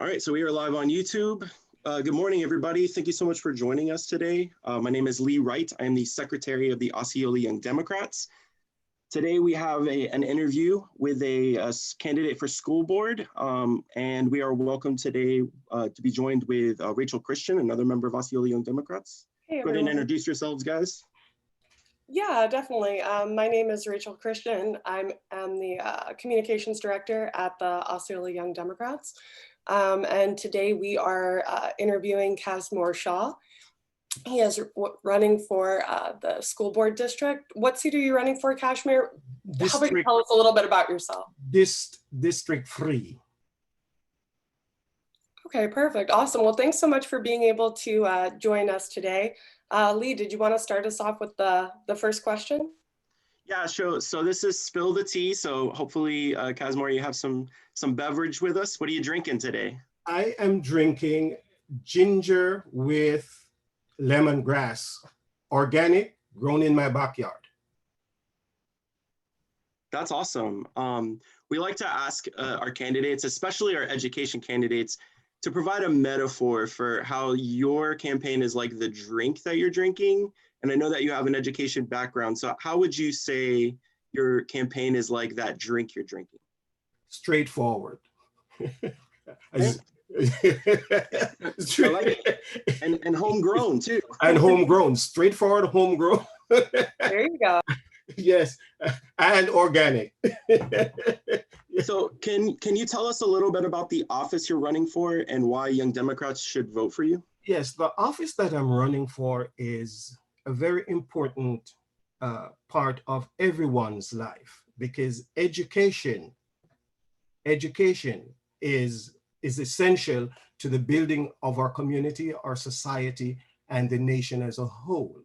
All right, so we are live on YouTube. Good morning, everybody. Thank you so much for joining us today. My name is Lee Wright. I am the Secretary of the Osceola Young Democrats. Today we have an interview with a candidate for school board, and we are welcome today to be joined with Rachel Christian, another member of Osceola Young Democrats. Hey, go ahead and introduce yourselves, guys. Yeah, definitely. My name is Rachel Christian. I'm the communications director at the Osceola Young Democrats. And today we are interviewing Casmore Shaw. He is running for the school board district. What seat are you running for, Kashmir? How about you tell us a little bit about yourself? District 3. Okay, perfect. Awesome. Well, thanks so much for being able to join us today. Lee, did you want to start us off with the first question? Yeah, sure. So this is Spill the Tea. So hopefully, Casmore, you have some beverage with us. What are you drinking today? I am drinking ginger with lemongrass, organic, grown in my backyard. That's awesome. We like to ask our candidates, especially our education candidates, to provide a metaphor for how your campaign is like the drink that you're drinking. And I know that you have an education background. So how would you say your campaign is like that drink you're drinking? Straightforward. I like it. And homegrown too. And homegrown, straightforward, homegrown. There you go. Yes, and organic. So can you tell us a little bit about the office you're running for and why Young Democrats should vote for you? Yes, the office that I'm running for is a very important part of everyone's life, because education is essential to the building of our community, our society, and the nation as a whole.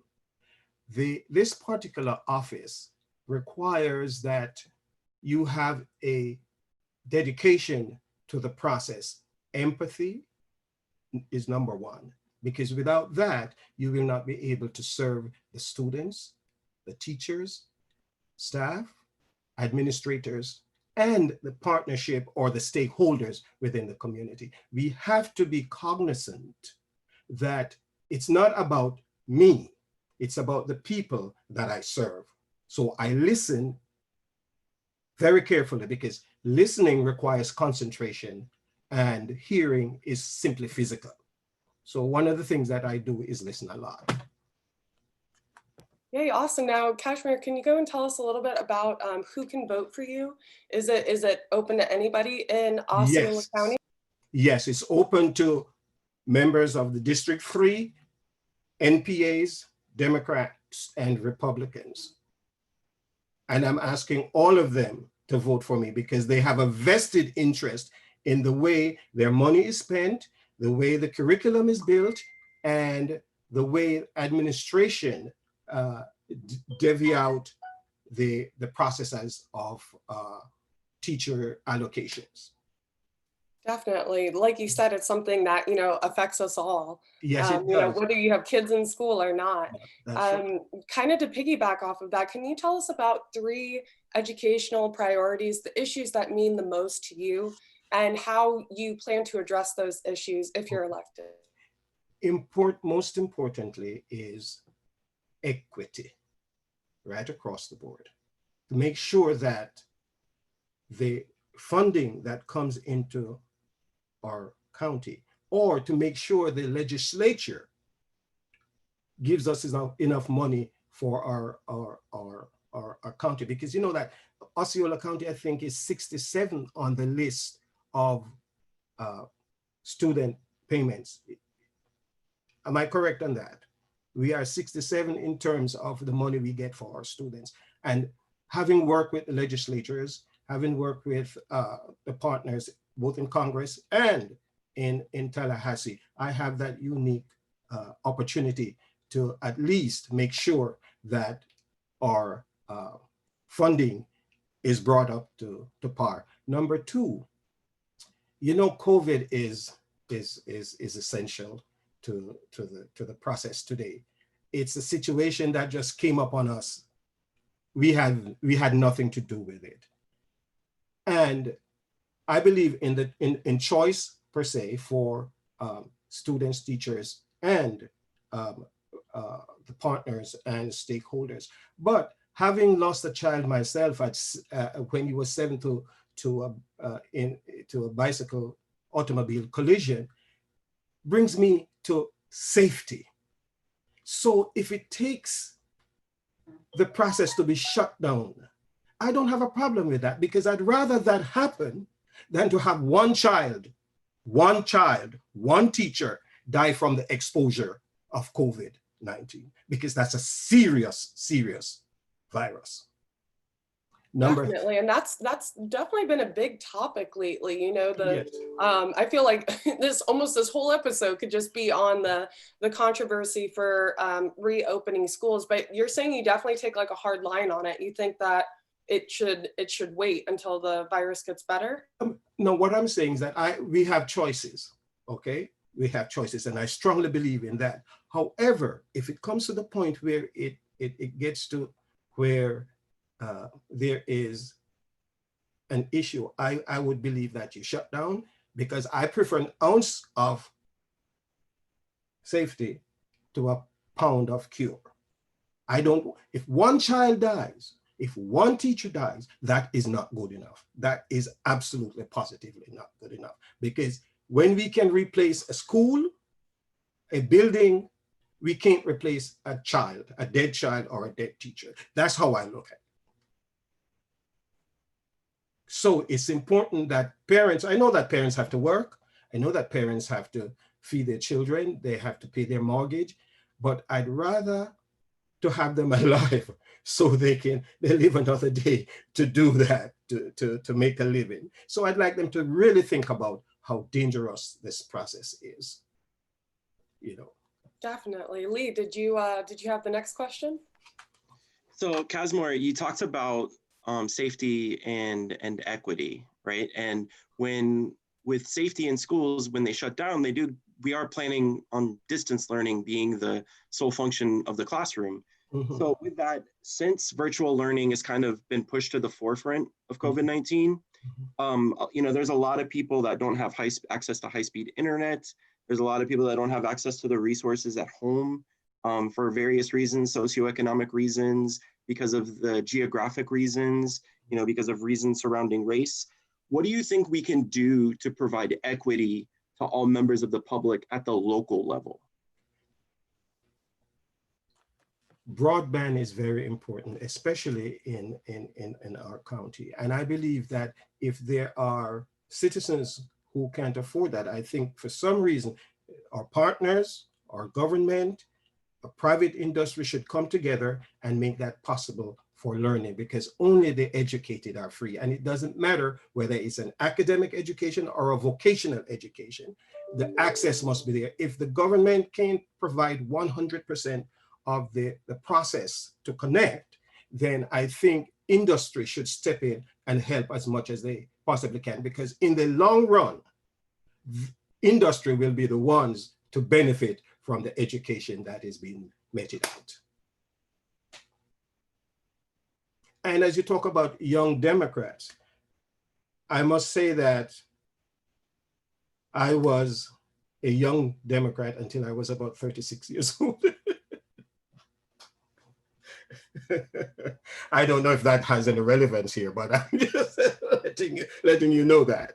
This particular office requires that you have a dedication to the process. Empathy is number one, because without that, you will not be able to serve the students, the teachers, staff, administrators, and the partnership or the stakeholders within the community. We have to be cognizant that it's not about me, it's about the people that I serve. So I listen very carefully, because listening requires concentration and hearing is simply physical. So one of the things that I do is listen a lot. Yay, awesome. Now, Kashmir, can you go and tell us a little bit about who can vote for you? Is it open to anybody in Osceola County? Yes, it's open to members of the District 3, NPAs, Democrats, and Republicans. And I'm asking all of them to vote for me, because they have a vested interest in the way their money is spent, the way the curriculum is built, and the way administration divvy out the processes of teacher allocations. Definitely. Like you said, it's something that, affects us all. Yes, it does. Whether you have kids in school or not. Right. Kind of to piggyback off of that, can you tell us about 3 educational priorities, the issues that mean the most to you, and how you plan to address those issues if you're elected? Most importantly is equity right across the board, to make sure that the funding that comes into our county, or to make sure the legislature gives us enough money for our county, because you know that Osceola County, I think, is 67 on the list of student payments. Am I correct on that? We are 67 in terms of the money we get for our students. And having worked with the legislators, having worked with the partners, both in Congress and in Tallahassee, I have that unique opportunity to at least make sure that our funding is brought up to par. Number 2, COVID is essential to the process today. It's a situation that just came up on us. We had nothing to do with it. And I believe in choice, per se for students, teachers, and the partners and stakeholders. But having lost a child myself at when he was 7 to a bicycle automobile collision, brings me to safety. So if it takes the process to be shut down, I don't have a problem with that, because I'd rather that happen than to have one child, one teacher die from the exposure of COVID-19, because that's a serious, serious virus. Definitely, and that's definitely been a big topic lately. You know, Yes. I feel like this whole episode could just be on the controversy for reopening schools. But you're saying you definitely take like a hard line on it. You think that it should wait until the virus gets better? No, what I'm saying is that we have choices. Okay, we have choices, and I strongly believe in that. However, if it comes to the point where it gets to where there is an issue, I would believe that you shut down, because I prefer an ounce of safety to a pound of cure. If one child dies, if one teacher dies, that is not good enough. That is absolutely positively not good enough, because when we can replace a school, a building, we can't replace a child, a dead child or a dead teacher. That's how I look at it. So it's important that parents, I know that parents have to work. I know that parents have to feed their children. They have to pay their mortgage, but I'd rather to have them alive so they live another day to do that, to make a living. So I'd like them to really think about how dangerous this process is, you know. Definitely. Lee, did you have the next question? So Casmore, you talked about safety and equity, right? And with safety in schools, when they shut down, we are planning on distance learning being the sole function of the classroom. Mm-hmm. So with that, since virtual learning has kind of been pushed to the forefront of COVID-19, there's a lot of people that don't have access to high-speed internet. There's a lot of people that don't have access to the resources at home for various reasons, socioeconomic reasons, because of the geographic reasons, because of reasons surrounding race. What do you think we can do to provide equity to all members of the public at the local level? Broadband is very important, especially in our county. And I believe that if there are citizens who can't afford that, I think for some reason, our partners, our government, a private industry should come together and make that possible for learning, because only the educated are free. And it doesn't matter whether it's an academic education or a vocational education, the access must be there. If the government can't provide 100% of the process to connect, then I think industry should step in and help as much as they possibly can, because in the long run, industry will be the ones to benefit from the education that is being meted out. And as you talk about young Democrats, I must say that I was a young Democrat until I was about 36 years old. I don't know if that has any relevance here, but I'm just letting you know that.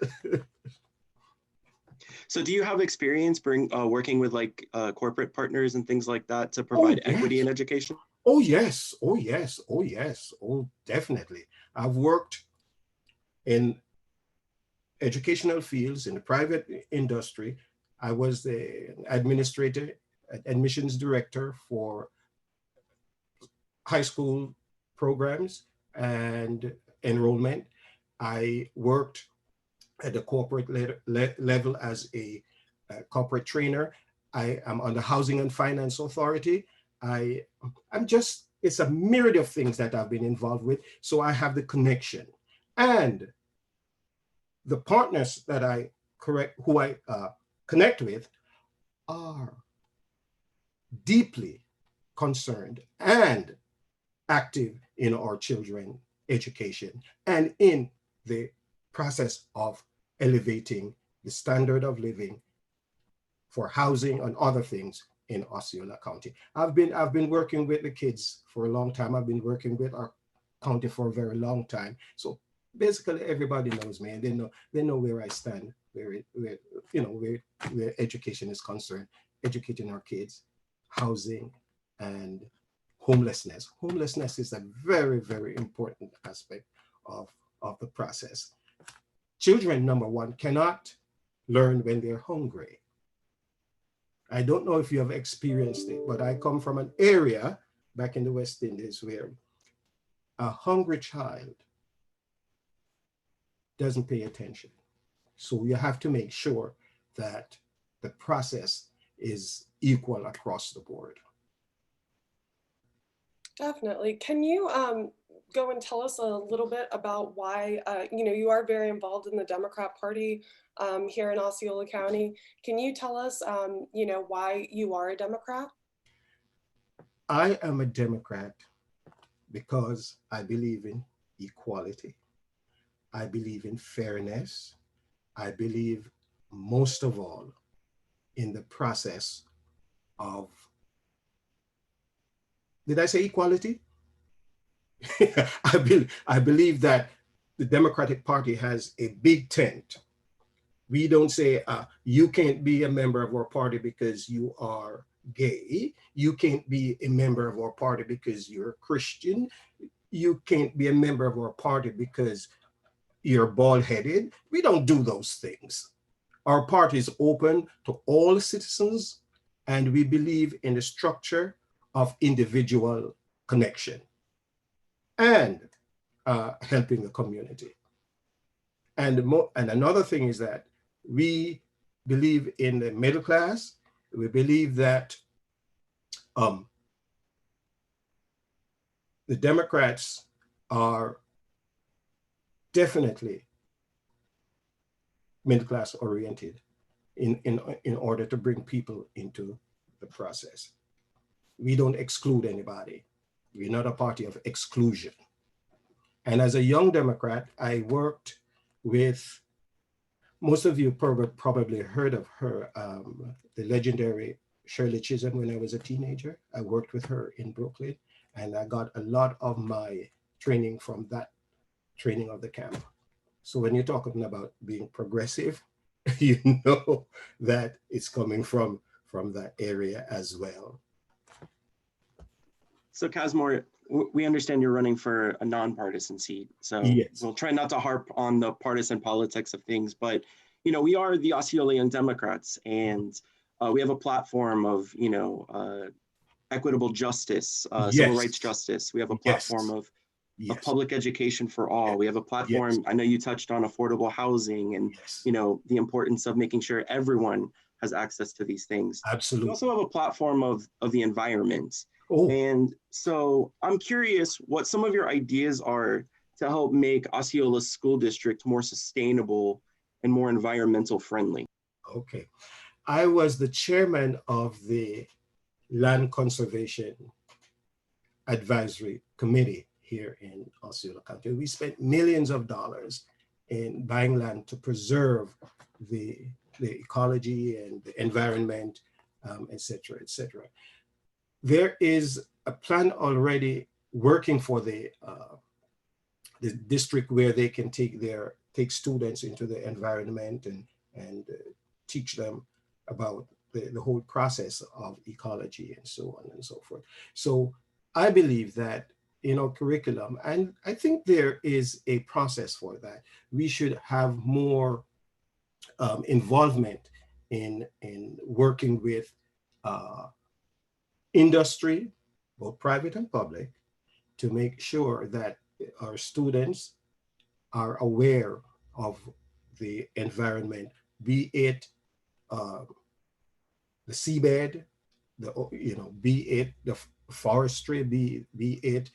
So do you have experience working with corporate partners and things like that to provide equity in education? Oh, yes. Oh, yes. Oh, yes. Oh, definitely. I've worked in educational fields in the private industry. I was the administrator, admissions director for high school programs and enrollment. I worked at the corporate level as a corporate trainer. I am on the Housing and Finance Authority. It's a myriad of things that I've been involved with. So I have the connection. And the partners that who I connect with are deeply concerned and active in our children's education and in the process of elevating the standard of living for housing and other things in Osceola County. I've been working with the kids for a long time. I've been working with our county for a very long time. So basically everybody knows me, and they know where I stand, where education is concerned, educating our kids, housing, and homelessness. Homelessness is a very, very important aspect of the process. Children, number one, cannot learn when they're hungry. I don't know if you have experienced it, but I come from an area back in the West Indies where a hungry child doesn't pay attention. So you have to make sure that the process is equal across the board. Definitely. Can you go and tell us a little bit about why, you are very involved in the Democrat Party here in Osceola County. Can you tell us, why you are a Democrat? I am a Democrat because I believe in equality. I believe in fairness. I believe most of all in the process of, did I say equality? I believe that the Democratic Party has a big tent. We don't say, you can't be a member of our party because you are gay. You can't be a member of our party because you're a Christian. You can't be a member of our party because you're bald-headed. We don't do those things. Our party is open to all citizens, and we believe in the structure of individual connection and helping the community. And another thing is that we believe in the middle class. We believe that the Democrats are definitely middle class oriented in order to bring people into the process. We don't exclude anybody. We're not a party of exclusion. And as a young Democrat, I worked with, most of you probably heard of her, the legendary Shirley Chisholm when I was a teenager. I worked with her in Brooklyn, and I got a lot of my training from that training of the camp. So when you're talking about being progressive, you know that it's coming from that area as well. So Casmore, we understand you're running for a nonpartisan seat. So yes. We'll try not to harp on the partisan politics of things, but we are the Osceola Young Democrats, and we have a platform of equitable justice, yes. civil rights justice. We have a platform yes. of public education for all. We have a platform. Yes. I know you touched on affordable housing and yes. The importance of making sure everyone has access to these things. Absolutely. We also have a platform of the environment. Oh. And so I'm curious what some of your ideas are to help make Osceola School District more sustainable and more environmental friendly. Okay. I was the chairman of the Land Conservation Advisory Committee here in Osceola County. We spent millions of dollars in buying land to preserve the ecology and the environment, et cetera, et cetera. There is a plan already working for the district where they can take students into the environment and teach them about the whole process of ecology and so on and so forth. So I believe that in our curriculum, and I think there is a process for that, we should have more involvement in working with industry, both private and public, to make sure that our students are aware of the environment, be it the seabed, be it the forestry, be it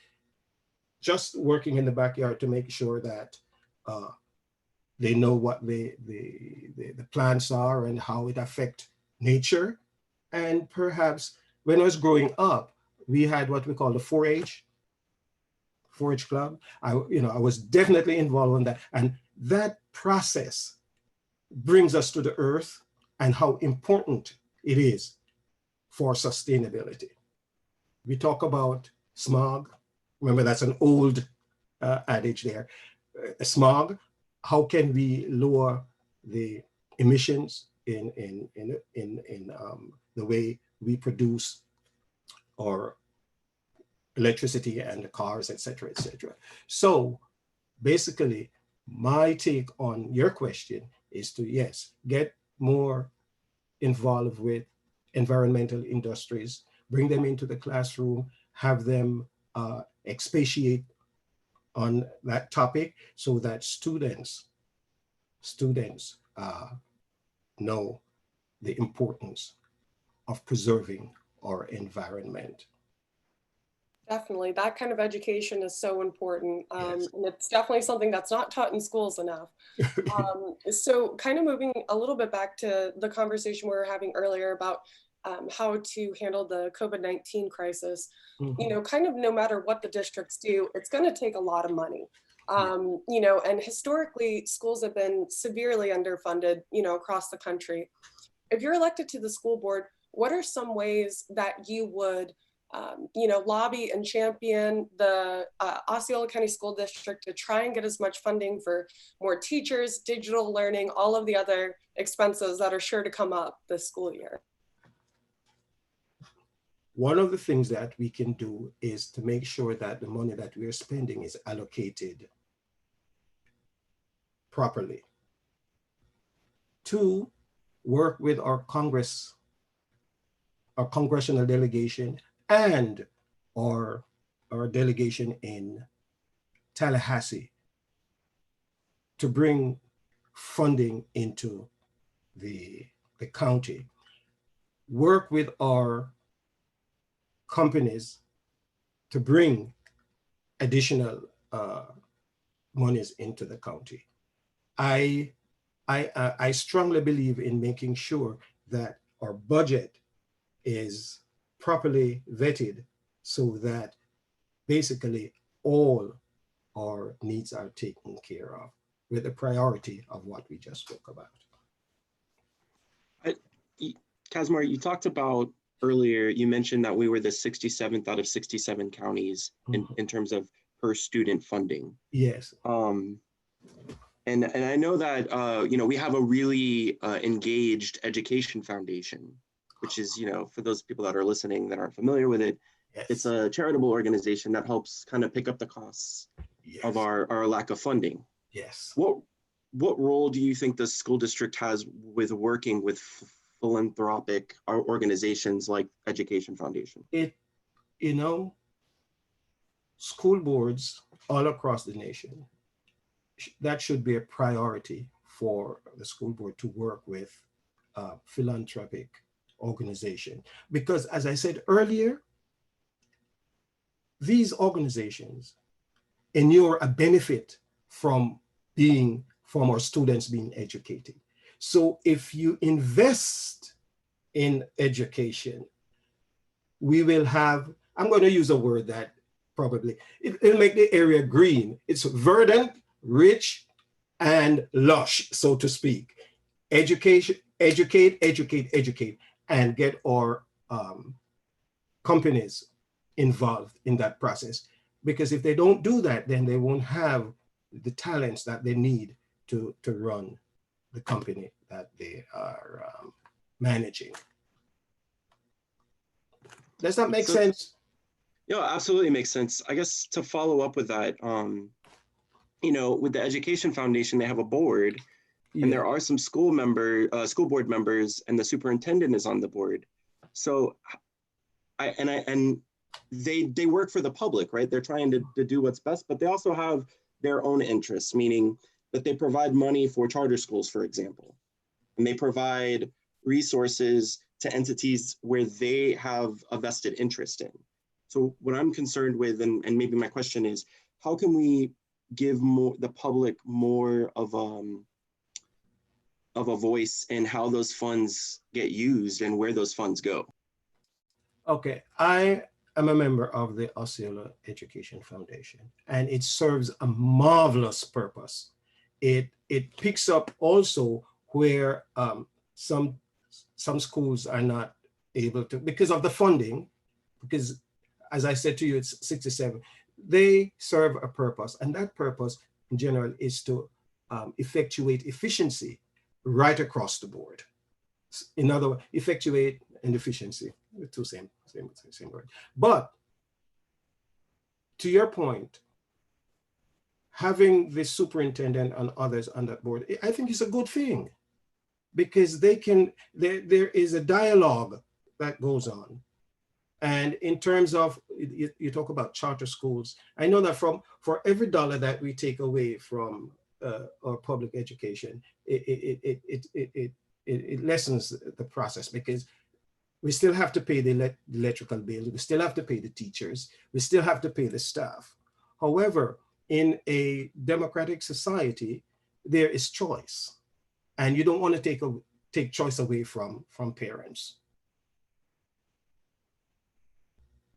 just working in the backyard to make sure that they know what the plants are and how it affects nature. And perhaps when I was growing up, we had what we call the 4-H club. I was definitely involved in that. And that process brings us to the earth and how important it is for sustainability. We talk about smog. Remember, that's an old adage there. Smog, how can we lower the emissions in the way we produce our electricity and the cars, et cetera, et cetera. So basically, my take on your question is to, yes, get more involved with environmental industries, bring them into the classroom, have them expatiate on that topic so that students know the importance of preserving our environment. Definitely, that kind of education is so important. Yes. And it's definitely something that's not taught in schools enough. So kind of moving a little bit back to the conversation we were having earlier about how to handle the COVID-19 crisis, you know, kind of no matter what the districts do, it's going to take a lot of money. You know, and historically, schools have been severely underfunded, you know, across the country. If you're elected to the school board, what are some ways that you would you know, lobby and champion the Osceola County School District to try and get as much funding for more teachers, digital learning, all of the other expenses that are sure to come up this school year? One of the things that we can do is to make sure that the money that we're spending is allocated properly. Two, work with our congressional delegation and our delegation in Tallahassee to bring funding into the county. Work with our companies to bring additional monies into the county. I strongly believe in making sure that our budget is properly vetted so that basically all our needs are taken care of with the priority of what we just spoke about. Casmore, you talked about earlier, you mentioned that we were the 67th out of 67 counties in terms of per student funding. Yes. And I know that, you know, we have a really engaged education foundation, which is, you know, for those people that are listening that aren't familiar with it, yes, it's a charitable organization that helps kind of pick up the costs yes, of our lack of funding. Yes. What role do you think the school district has with working with philanthropic organizations like Education Foundation? You know, school boards all across the nation, that should be a priority for the school board to work with philanthropic organization. Because as I said earlier, these organizations inure a benefit from our students being educated. So if you invest in education, we will have, I'm going to use a word that probably, it'll make the area green. It's verdant, rich, and lush, so to speak. Education, educate, and get our companies involved in that process. Because if they don't do that, then they won't have the talents that they need to run the company that they are managing. Does that make sense? Yeah, absolutely makes sense. I guess to follow up with that, you know, with the Education Foundation, they have a board, and there are some school board members, and the superintendent is on the board. So, they work for the public, right? They're trying to do what's best, but they also have their own interests, meaning that they provide money for charter schools, for example, and they provide resources to entities where they have a vested interest in. So what I'm concerned with, and maybe my question is, how can we give the public more of a voice in how those funds get used and where those funds go? Okay, I am a member of the Osceola Education Foundation, and it serves a marvelous purpose. It picks up also where some schools are not able to, because of the funding, because as I said to you, it's 67, they serve a purpose, and that purpose in general is to effectuate efficiency right across the board. In other words, effectuate and efficiency, the two same word. But to your point, having the superintendent and others on that board, I think is a good thing, because there is a dialogue that goes on. And in terms of, you talk about charter schools, I know that for every dollar that we take away from our public education, it lessens the process, because we still have to pay the electrical bill, we still have to pay the teachers, we still have to pay the staff. However, in a democratic society, there is choice, and you don't want to take choice away from parents.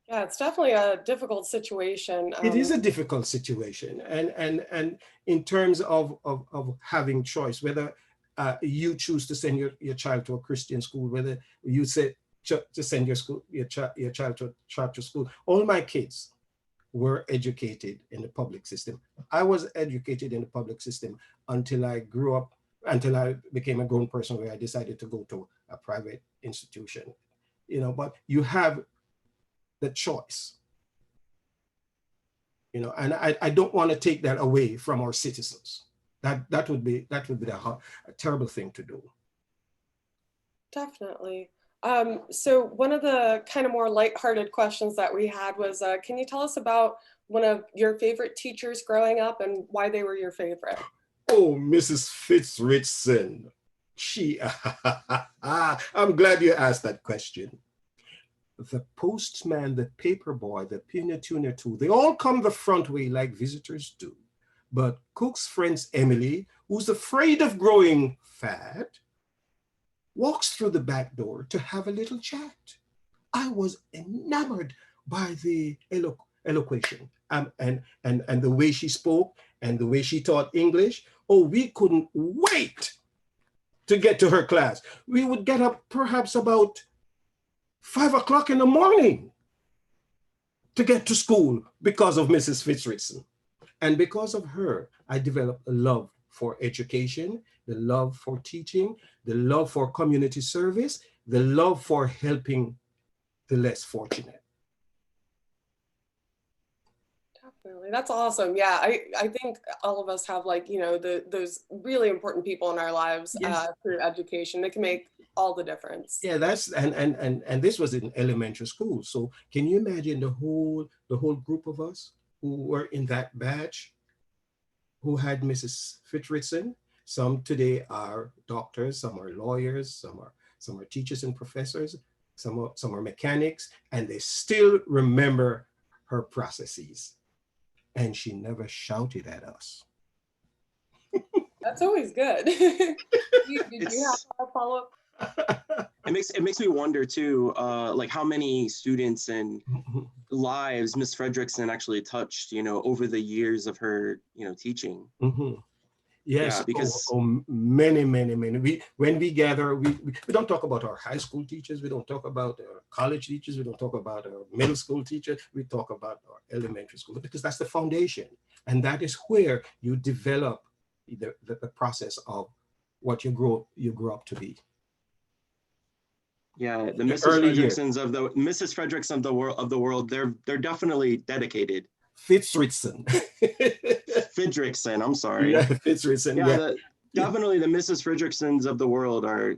Yeah, it's definitely a difficult situation. It is a difficult situation, and in terms of having choice, whether you choose to send your child to a Christian school, whether you say to send your child to a charter school. All my kids were educated in the public system. I was educated in the public system until I grew up, until I became a grown person, where I decided to go to a private institution. But you have the choice, and I don't want to take that away from our citizens. That would be a terrible thing to do. Definitely. So one of the kind of more lighthearted questions that we had was, can you tell us about one of your favorite teachers growing up and why they were your favorite? Oh, Mrs. Fitzrichson. I'm glad you asked that question. The postman, the paper boy, the peanut tuner too, they all come the front way like visitors do. But Cook's friend Emily, who's afraid of growing fat, walks through the back door to have a little chat. I was enamored by the elocution and the way she spoke and the way she taught English. Oh, we couldn't wait to get to her class. We would get up perhaps about 5 o'clock in the morning to get to school because of Mrs. Fitzrichson. And because of her, I developed a love for education, the love for teaching, the love for community service, the love for helping the less fortunate. Definitely, that's awesome. Yeah, I think all of us have, like, those really important people in our lives. Yes. Through education. It can make all the difference. Yeah, that's and this was in elementary school. So can you imagine the whole group of us who were in that batch, who had Mrs. Fitzrichson? Some today are doctors, some are lawyers, some are teachers and professors, some are mechanics, and they still remember her processes. And she never shouted at us. That's always good. Did you have a follow-up? It makes me wonder too, like how many students and lives Miss Fredrickson actually touched, over the years of her, teaching. Mm-hmm. Yes, yeah, because many. When we gather, we don't talk about our high school teachers, we don't talk about our college teachers, we don't talk about our middle school teachers, we talk about our elementary school, because that's the foundation. And that is where you develop the process of what you grow up to be. Yeah, the Mrs. Fredricksons of the world, they're definitely dedicated. Fitzrichson. Fredrickson, I'm sorry. Yeah, Fitzrichson. Yeah. Definitely the Mrs. Fredricksons of the world are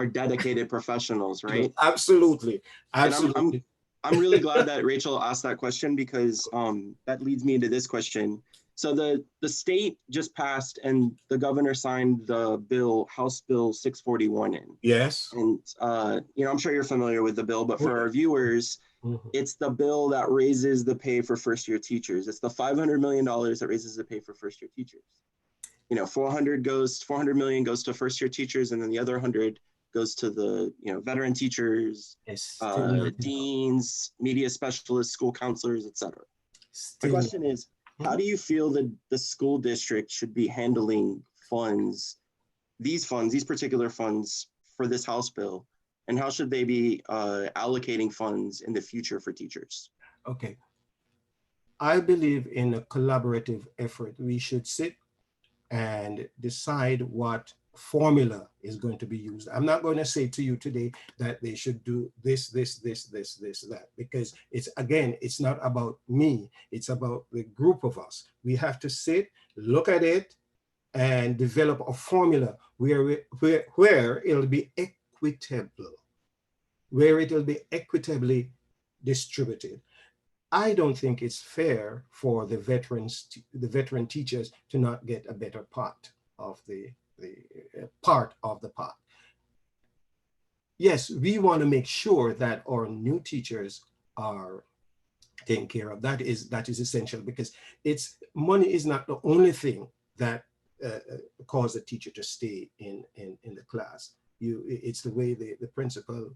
dedicated professionals, right? Absolutely. I'm really glad that Rachel asked that question, because that leads me into this question. So the state just passed and the governor signed the bill, House Bill 641 in. Yes. And I'm sure you're familiar with the bill, but for our viewers, it's the bill that raises the pay for first-year teachers. It's the $500 million that raises the pay for first-year teachers. 400 million goes to first-year teachers, and then the other 100 goes to the veteran teachers, yes, deans, media specialists, school counselors, etc. The question is, how do you feel that the school district should be handling funds these funds, these particular funds for this House bill, and how should they be allocating funds in the future for teachers? Okay. I believe in a collaborative effort. We should sit and decide what formula is going to be used. I'm not going to say to you today that they should do this, that, because it's, again, it's not about me. It's about the group of us. We have to sit, look at it, and develop a formula where it'll be equitable, where it will be equitably distributed. I don't think it's fair for the veteran teachers to not get a better part of the part of the pot. Yes, we want to make sure that our new teachers are taken care of. That is essential, because money is not the only thing that cause a teacher to stay in the class. It's the way the principal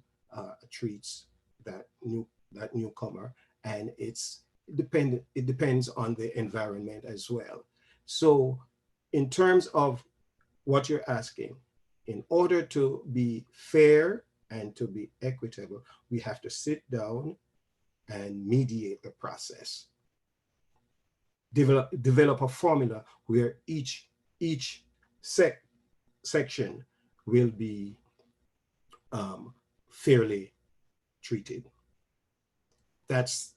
treats that newcomer, and it depends on the environment as well. So in terms of what you're asking, in order to be fair and to be equitable, we have to sit down and mediate the process. Develop a formula where each section will be fairly treated. That's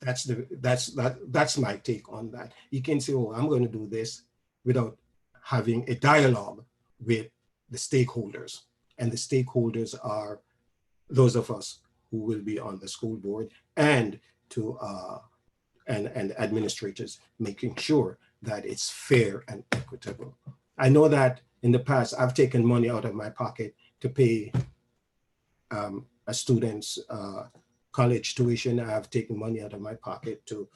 my take on that. You can say, oh, I'm going to do this, without having a dialogue with the stakeholders. And the stakeholders are those of us who will be on the school board, and and administrators, making sure that it's fair and equitable. I know that in the past, I've taken money out of my pocket to pay a student's college tuition. I've taken money out of my pocket to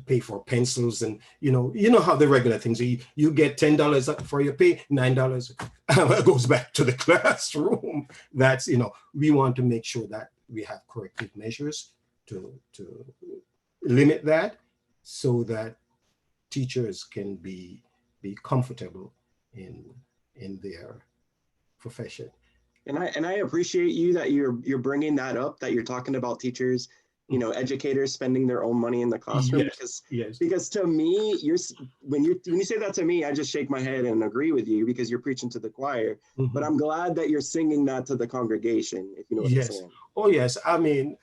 pay for pencils, and you know how the regular things are. You get $10 for your pay, $9 goes back to the classroom. That's, we want to make sure that we have corrective measures to limit that, so that teachers can be comfortable in their profession. And I appreciate you that you're bringing that up, that you're talking about teachers, educators spending their own money in the classroom. Yes. Because to me, when you say that to me, I just shake my head and agree with you, because you're preaching to the choir. Mm-hmm. But I'm glad that you're singing that to the congregation, if you know what I'm saying. Oh yes, I mean,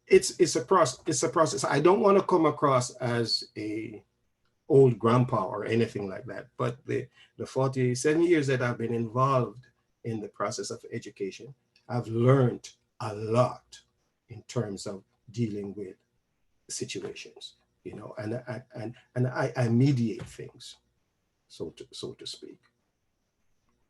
it's a process. I don't want to come across as a old grandpa or anything like that, but the 47 years that I've been involved in the process of education, I've learned a lot in terms of dealing with situations, and I mediate things, so to speak.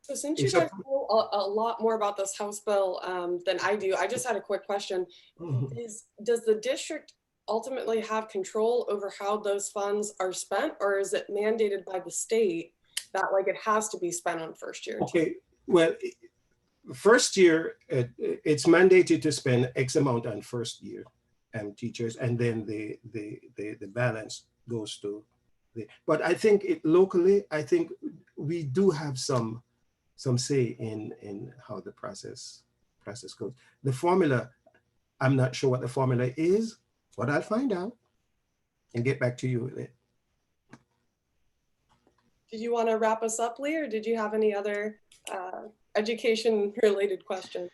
So since you guys know a lot more about this House bill than I do, I just had a quick question. Mm-hmm. Does the district ultimately have control over how those funds are spent, or is it mandated by the state that it has to be spent on first year? Okay, well, first year, it's mandated to spend X amount on first year teachers, and then the balance goes to but I think locally, I think we do have some say in how the process goes. The formula, I'm not sure what the formula is, but I'll find out and get back to you with it. Did you want to wrap us up, Lee, or did you have any other education-related questions?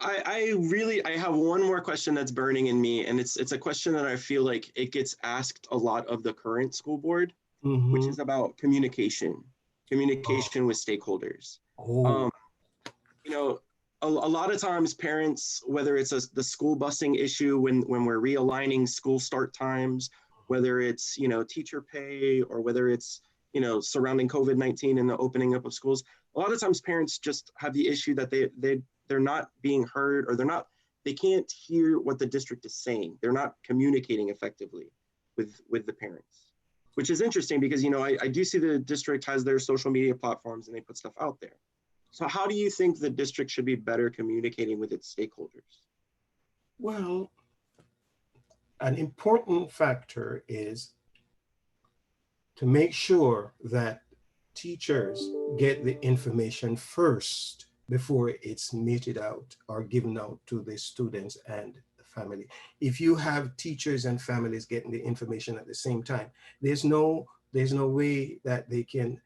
I have one more question that's burning in me, and it's a question that I feel like it gets asked a lot of the current school board, mm-hmm. which is about communication with stakeholders. Oh. A lot of times parents, whether it's the school busing issue when we're realigning school start times, whether it's, teacher pay, or whether it's, surrounding COVID-19 and the opening up of schools, a lot of times parents just have the issue that they're not being heard, or they can't hear what the district is saying. They're not communicating effectively with the parents, which is interesting because, I do see the district has their social media platforms and they put stuff out there. So how do you think the district should be better communicating with its stakeholders? Well, an important factor is to make sure that teachers get the information first before it's meted out or given out to the students and the family. If you have teachers and families getting the information at the same time, there's no way that they can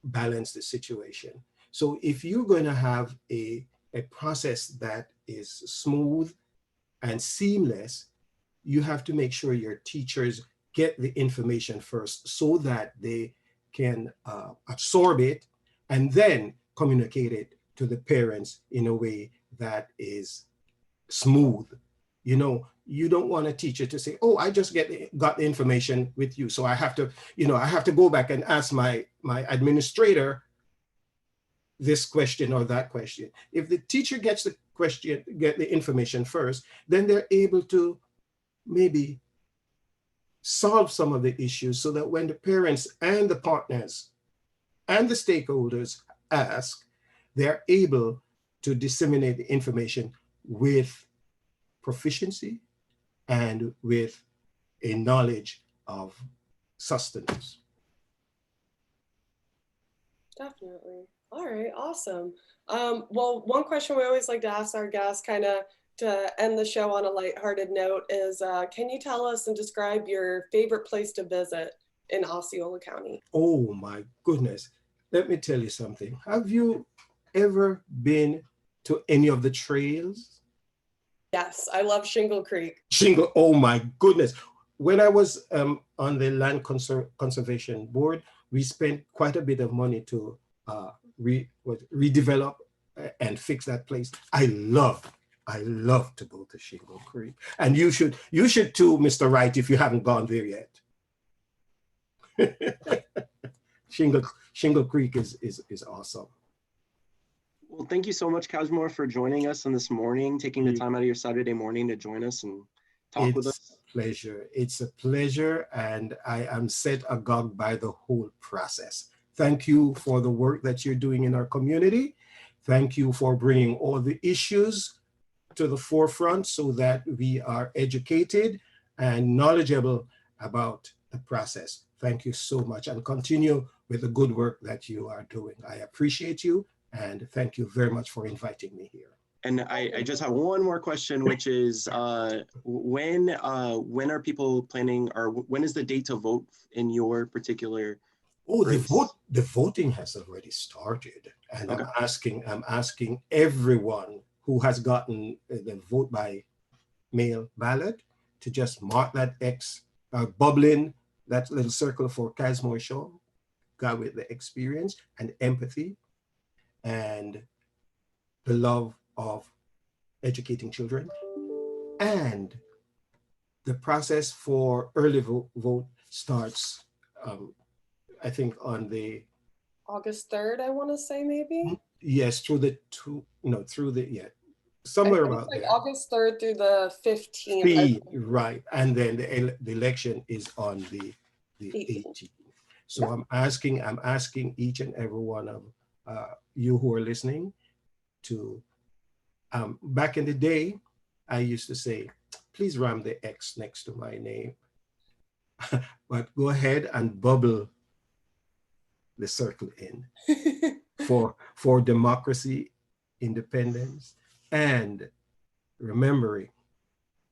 balance the situation. So if you're going to have a process that is smooth and seamless, you have to make sure your teachers get the information first so that they can absorb it and then communicate it to the parents in a way that is smooth. You know, you don't want a teacher to say, oh, I just got the information with you, so I have to, I have to go back and ask my administrator this question or that question. If the teacher gets the information first, then they're able to maybe solve some of the issues so that when the parents and the partners and the stakeholders ask, they're able to disseminate the information with proficiency and with a knowledge of sustenance. Definitely. All right, awesome. Well, one question we always like to ask our guests kind of to end the show on a lighthearted note is, can you tell us and describe your favorite place to visit in Osceola County? Oh my goodness. Let me tell you something. Have you ever been to any of the trails? Yes, I love Shingle Creek. Shingle, oh my goodness. When I was on the Land Conservation Board, we spent quite a bit of money to redevelop and fix that place. I love to go to Shingle Creek. And you should too, Mr. Wright, if you haven't gone there yet. Shingle Creek is awesome. Well, thank you so much, Casmore, for joining us on this morning, taking the time out of your Saturday morning to join us and talk with us. It's a pleasure, and I am set agog by the whole process. Thank you for the work that you're doing in our community. Thank you for bringing all the issues to the forefront so that we are educated and knowledgeable about the process. Thank you so much, and continue with the good work that you are doing. I appreciate you, and thank you very much for inviting me here. And I just have one more question, which is when are people planning, or when is the date to vote in your particular race? The voting has already started, and Okay. I'm asking everyone who has gotten the vote by mail ballot to just mark that X, bubble in that little circle for Casmore Shaw, guy with the experience and empathy and the love of educating children. And the process for early vote starts, I think, on the August 3rd, I want to say, maybe. Yes, somewhere about like there. August 3rd through the 15th. Right, and then the election is on the 18th. So yeah. I'm asking each and every one of you who are listening to, back in the day, I used to say, please ram the X next to my name, but go ahead and bubble the circle in for democracy, independence, and remembering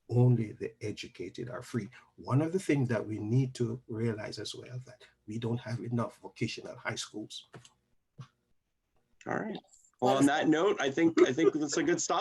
only the educated are free. One of the things that we need to realize as well, that we don't have enough vocational high schools. All right. Well, on that note, I think that's a good stop.